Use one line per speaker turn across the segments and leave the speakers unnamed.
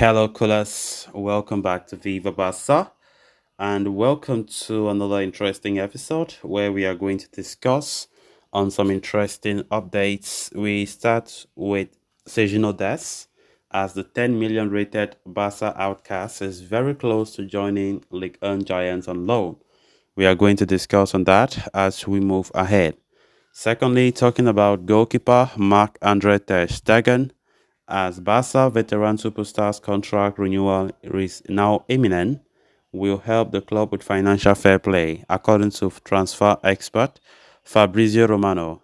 Hello, Kulas. Welcome back to Viva Barca, and welcome to another interesting episode where we are going to discuss on some interesting updates. We start with Sergino Des, as the 10 million rated Barca outcast is very close to joining League One Giants on loan. We are going to discuss on that as we move ahead. Secondly, talking about goalkeeper Marc-Andre Ter Stegen, as Barca veteran superstars contract renewal is now imminent, will help the club with financial fair play, according to transfer expert Fabrizio Romano.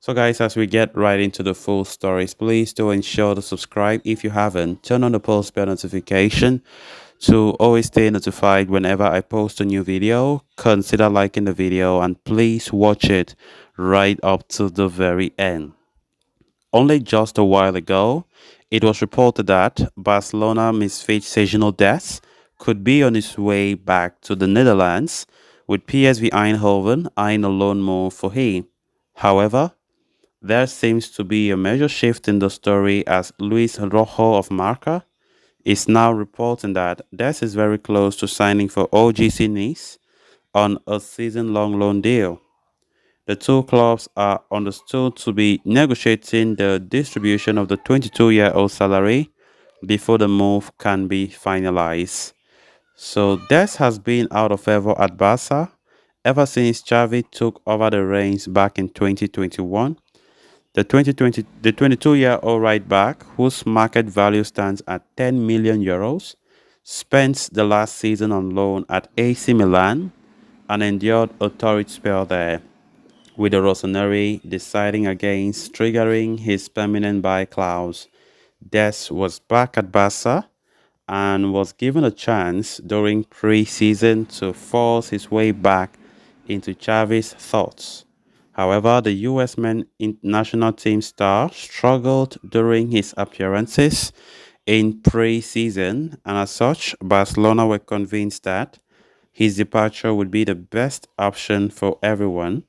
So, guys, as we get right into the full stories, please do ensure to subscribe if you haven't. Turn on the post bell notification to always stay notified whenever I post a new video. Consider liking the video and please watch it right up to the very end. Only just a while ago, it was reported that Barcelona misfit Sergio Dest could be on his way back to the Netherlands, with PSV Eindhoven eyeing a loan move for him. However, there seems to be a major shift in the story as Luis Rojo of Marca is now reporting that Dest is very close to signing for OGC Nice on a season-long loan deal. The two clubs are understood to be negotiating the distribution of the 22-year-old salary before the move can be finalized. So Des has been out of favor at Barca ever since Xavi took over the reins back in 2021. The 22-year-old right back, whose market value stands at 10 million euros, spent the last season on loan at AC Milan and endured a torrid spell there, with the Rossoneri deciding against triggering his permanent buy clause. Des was back at Barca and was given a chance during pre-season to force his way back into Xavi's thoughts. However, the US men national team star struggled during his appearances in pre-season, and as such, Barcelona were convinced that his departure would be the best option for everyone.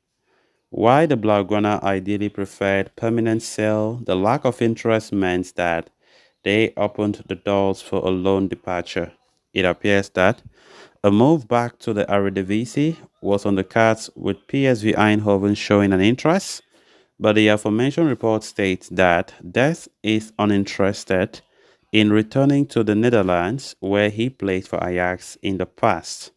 Why the Blaugrana ideally preferred permanent sale, the lack of interest meant that they opened the doors for a loan departure. It appears that a move back to the Eredivisie was on the cards, with PSV Eindhoven showing an interest, but the aforementioned report states that Des is uninterested in returning to the Netherlands, where he played for Ajax in the past.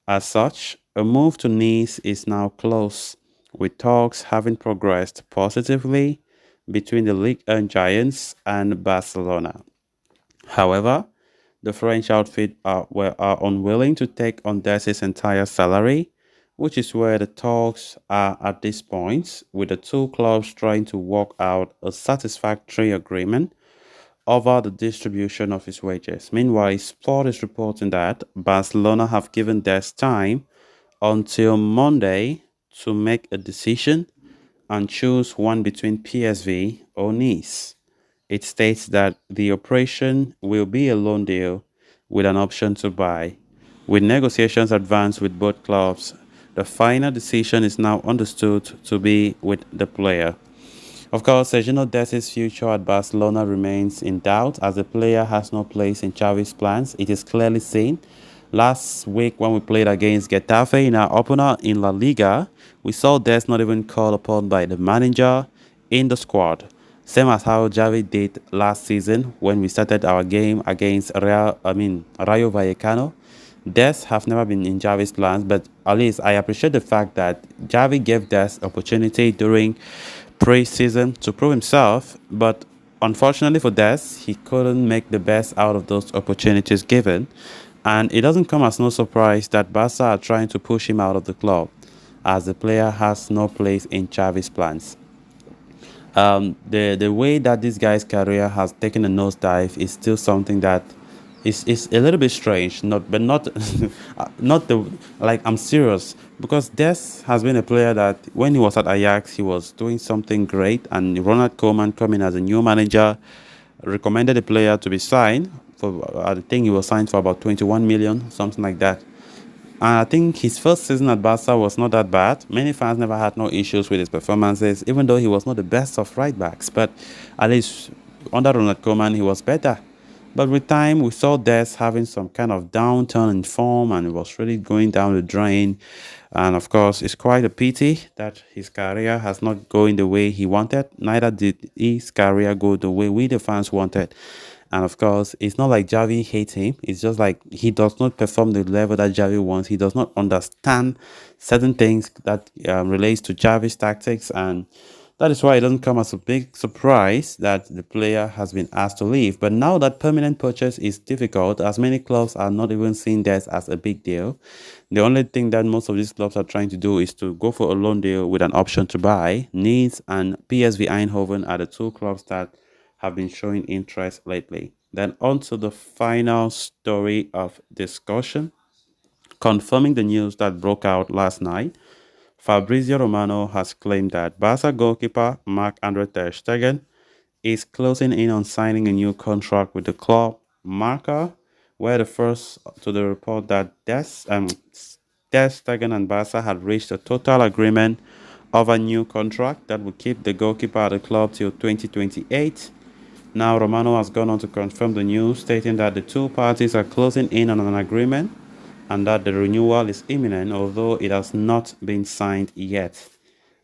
As such, a move to Nice is now close, with talks having progressed positively between the League One Giants and Barcelona. However, the French outfit are unwilling to take on Dess's entire salary, which is where the talks are at this point, with the two clubs trying to work out a satisfactory agreement over the distribution of his wages. Meanwhile, Sport is reporting that Barcelona have given Des time until Monday to make a decision and choose one between PSV or Nice. It states that the operation will be a loan deal with an option to buy. With negotiations advanced with both clubs, the final decision is now understood to be with the player. Of course, Sergio Dest's future at Barcelona remains in doubt as the player has no place in Xavi's plans. It is clearly seen. Last week, when we played against Getafe in our opener in La Liga, we saw Des not even called upon by the manager in the squad. Same as how Xavi did last season when we started our game against Rayo Vallecano. Des have never been in Xavi's plans, but at least I appreciate the fact that Xavi gave Des opportunity during pre-season to prove himself, but unfortunately for Des, he couldn't make the best out of those opportunities given, and it doesn't come as no surprise that Barca are trying to push him out of the club, as the player has no place in Xavi's plans. The way that this guy's career has taken a nosedive is still something that is a little bit strange. Not not the like I'm serious, because Des has been a player that when he was at Ajax he was doing something great, and Ronald Koeman coming as a new manager recommended the player to be signed for I think he was signed for about 21 million, something like that. And I think his first season at Barca was not that bad. Many fans never had no issues with his performances, even though he was not the best of right backs. But at least under Ronald Koeman, he was better. But with time, we saw Des having some kind of downturn in form and it was really going down the drain. And of course, it's quite a pity that his career has not going the way he wanted. Neither did his career go the way we, the fans, wanted. And of course, it's not like Javi hates him. It's just like he does not perform the level that Javi wants. He does not understand certain things that relates to Javi's tactics, and that is why it doesn't come as a big surprise that the player has been asked to leave. But now that permanent purchase is difficult, as many clubs are not even seeing this as a big deal. The only thing that most of these clubs are trying to do is to go for a loan deal with an option to buy. Nice and PSV Eindhoven are the two clubs that have been showing interest lately. Then on to the final story of discussion, confirming the news that broke out last night. Fabrizio Romano has claimed that Barca goalkeeper Marc-Andre ter Stegen is closing in on signing a new contract with the club. Marca were the first to the report that Ter Stegen and Barca had reached a total agreement of a new contract that will keep the goalkeeper at the club till 2028. Now, Romano has gone on to confirm the news, stating that the two parties are closing in on an agreement and that the renewal is imminent, although it has not been signed yet.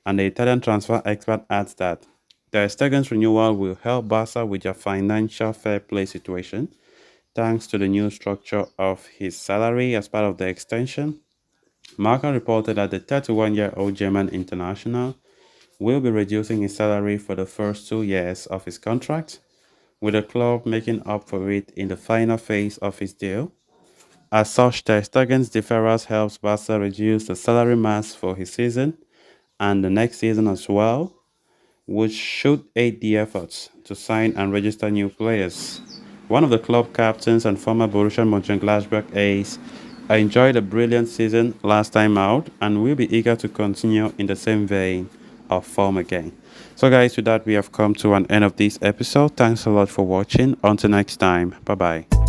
And the Italian transfer expert adds that Ter Stegen's renewal will help Barca with their financial fair play situation, thanks to the new structure of his salary as part of the extension. Marca reported that the 31-year-old German international will be reducing his salary for the first 2 years of his contract, with the club making up for it in the final phase of his deal. As such, Ter Stegen's deferrals helps Barca reduce the salary mass for his season and the next season as well, which should aid the efforts to sign and register new players. One of the club captains and former Borussia Mönchengladbach ace, I enjoyed a brilliant season last time out and will be eager to continue in the same vein of form again. So guys, with that we have come to an end of this episode. Thanks a lot for watching. Until next time, bye bye.